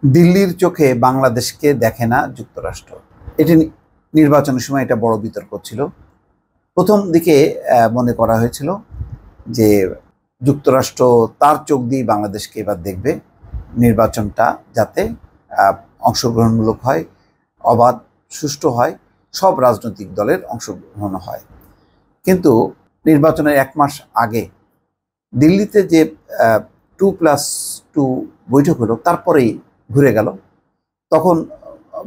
দিল্লির চোখে বাংলাদেশকে দেখে না যুক্তরাষ্ট্র। এটি নির্বাচনের সময় এটা বড় বিতর্ক ছিল। প্রথম দিকে মনে করা হয়েছিল যে যুক্তরাষ্ট্র তার চোখ দিয়ে বাংলাদেশকে এবার দেখবে, নির্বাচনটা যাতে অংশগ্রহণমূলক হয়, অবাধ সুষ্ঠু হয়, সব রাজনৈতিক দলের অংশগ্রহণ হয়। কিন্তু নির্বাচনের 1 মাস আগে দিল্লিতে যে 2+2 বৈঠক হলো, তারপরেই ঘুরে গেল। তখন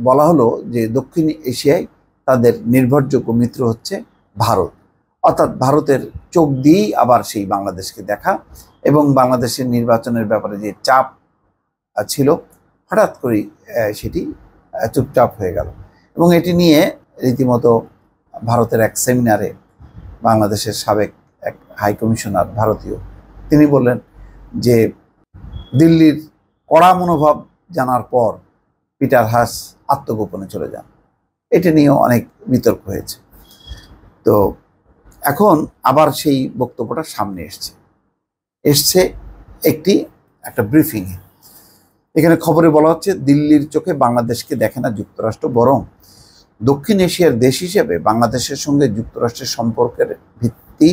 বলা হলো যে দক্ষিণ এশিয়ায় তাদের নির্ভরযোগ্য মিত্র হচ্ছে ভারত, অর্থাৎ ভারতের চোখ দিয়েই আবার সেই বাংলাদেশকে দেখা, এবং বাংলাদেশের নির্বাচনের ব্যাপারে যে চাপ ছিল হঠাৎ করেই সেটি চুপচাপ হয়ে গেল। এবং এটি নিয়ে রীতিমতো ভারতের এক সেমিনারে বাংলাদেশের সাবেক এক হাই কমিশনার ভারতীয়, তিনি বললেন যে দিল্লির কড়া মনোভাব জানার পর পিটার হাস আত্মগোপনে চলে যান। এটা নিয়েও অনেক বিতর্ক হয়েছে। তো এখন আবার সেই বক্তব্যটা সামনে এসছে একটা ব্রিফিংয়ে। এখানে খবরে বলা হচ্ছে, দিল্লির চোখে বাংলাদেশকে দেখে না যুক্তরাষ্ট্র, বরং দক্ষিণ এশিয়ার দেশ হিসেবে বাংলাদেশের সঙ্গে যুক্তরাষ্ট্রের সম্পর্কের ভিত্তি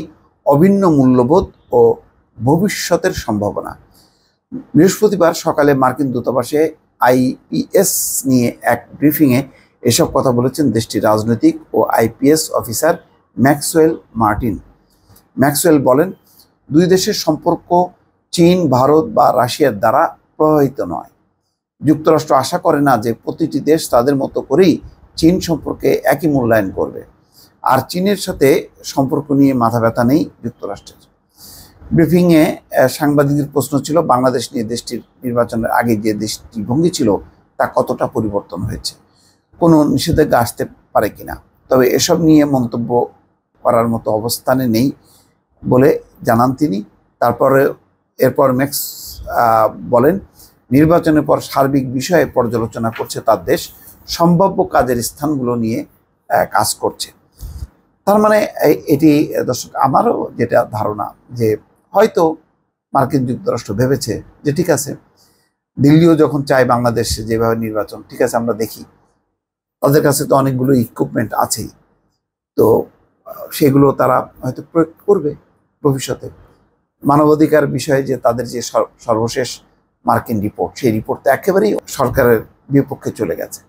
অভিন্ন মূল্যবোধ ও ভবিষ্যতের সম্ভাবনা। বৃহস্পতিবার সকালে মার্কিন দূতাবাসে আইপিএস নিয়ে এক ব্রিফিংয়ে এসব কথা বলেছেন দেশটির রাজনৈতিক ও IPS officer Maxwell Martin. Maxwell বলেন, দুই দেশের সম্পর্ক চীন, ভারত বা রাশিয়ার দ্বারা প্রভাবিত নয়। যুক্তরাষ্ট্র আশা করে না যে প্রতিটি দেশ তাদের মতো করেই চীন সম্পর্কে একই মূল্যায়ন করবে, আর চীনের সাথে সম্পর্ক নিয়ে মাথা ব্যথা নেই যুক্তরাষ্ট্রের। ব্রিফিংয়ে সাংবাদিকদের প্রশ্ন ছিল, বাংলাদেশ নিয়ে দেশটির নির্বাচনের আগে যে দৃষ্টিভঙ্গি ছিল তা কতটা পরিবর্তন হয়েছে, কোনো নিষেধাজ্ঞা আসতে পারে কিনা। তবে এসব নিয়ে মন্তব্য করার মতো অবস্থানে নেই বলে জানান তিনি। এরপর ম্যাক্স বলেন, নির্বাচনের পর সার্বিক বিষয়ে পর্যালোচনা করছে তার দেশ, সম্ভাব্য কাজের স্থানগুলো নিয়ে কাজ করছে। তার মানে এটি দর্শক, আমারও যেটা ধারণা যে হয়তো মার্কিন যুক্তরাষ্ট্র ভেবেছে যে ঠিক আছে, দিল্লিও যখন চায় বাংলাদেশে যেভাবে নির্বাচন, ঠিক আছে আমরা দেখি, তাদের কাছে তো অনেকগুলো ইকুইপমেন্ট আছেই, তো সেগুলো তারা হয়তো প্রয়োগ করবে ভবিষ্যতে। মানবাধিকার বিষয়ে যে তাদের যে সর্বশেষ মার্কিন রিপোর্ট, সেই রিপোর্ট তো একেবারেই সরকারের বিপক্ষে চলে গেছে।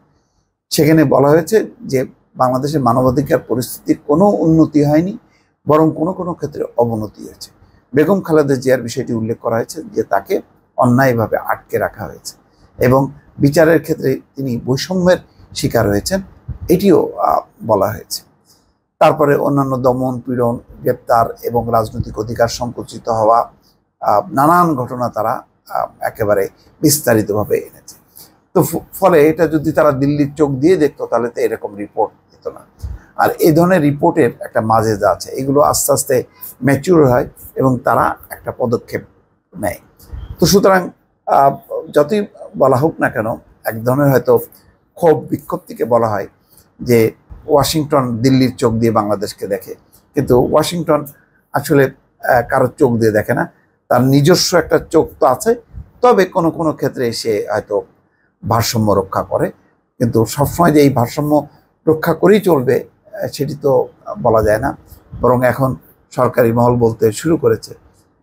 সেখানে বলা হয়েছে যে বাংলাদেশের মানবাধিকার পরিস্থিতির কোনো উন্নতি হয়নি, বরং কোনো কোনো ক্ষেত্রে অবনতি হয়েছে। বেগম খালেদা জিয়ার বিষয়টি উল্লেখ করা হয়েছে যে তাকে অন্যায়ভাবে আটকে রাখা হয়েছে এবং বিচারের ক্ষেত্রে তিনি বৈষম্যের শিকার হয়েছেন, এটিও বলা হয়েছে। তারপরে অন্যান্য দমন, পীড়ন, গ্রেপ্তার এবং রাজনৈতিক অধিকার সংকুচিত হওয়া নানান ঘটনা তারা একেবারে বিস্তারিতভাবে এনেছে। তো ফলে এটা যদি তারা দিল্লির চোখ দিয়ে দেখতো, তাহলে তো এরকম রিপোর্ট দিত না। আর এই ধরনের রিপোর্টের একটা মাজেদা আছে, এগুলো আস্তে আস্তে ম্যাচিউর হয় এবং তারা একটা পদক্ষেপ নেয়। তো সুতরাং যতই বলা হোক না কেন, এক ধরনের হয়তো ক্ষোভ বিক্ষোভ থেকে বলা হয় যে ওয়াশিংটন দিল্লির চোখ দিয়ে বাংলাদেশকে দেখে, কিন্তু ওয়াশিংটন আসলে কারোর চোখ দিয়ে দেখে না, তার নিজস্ব একটা চোখ তো আছে। তবে কোনো কোনো ক্ষেত্রে সে হয়তো ভারসাম্য রক্ষা করে, কিন্তু সবসময় যে এই ভারসাম্য রক্ষা করেই চলবে সেটি তো বলা যায় না। বরং এখন সরকারি মহল বলতে শুরু করেছে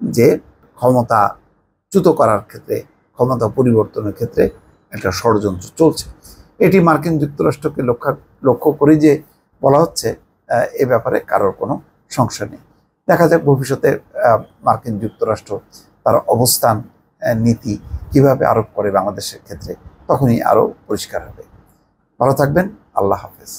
যে ক্ষমতাচ্যুত করার ক্ষেত্রে, ক্ষমতা পরিবর্তনের ক্ষেত্রে একটা ষড়যন্ত্র চলছে। এটি মার্কিন যুক্তরাষ্ট্রকে লক্ষ্য করে যে বলা হচ্ছে, এ ব্যাপারে কারোর কোনো সংশয় নেই। দেখা যাক ভবিষ্যতে মার্কিন যুক্তরাষ্ট্র তার অবস্থান, নীতি কিভাবে আরোপ করে বাংলাদেশের ক্ষেত্রে, তখনই আরও পরিষ্কার হবে। ভালো থাকবেন, আল্লাহ হাফেজ।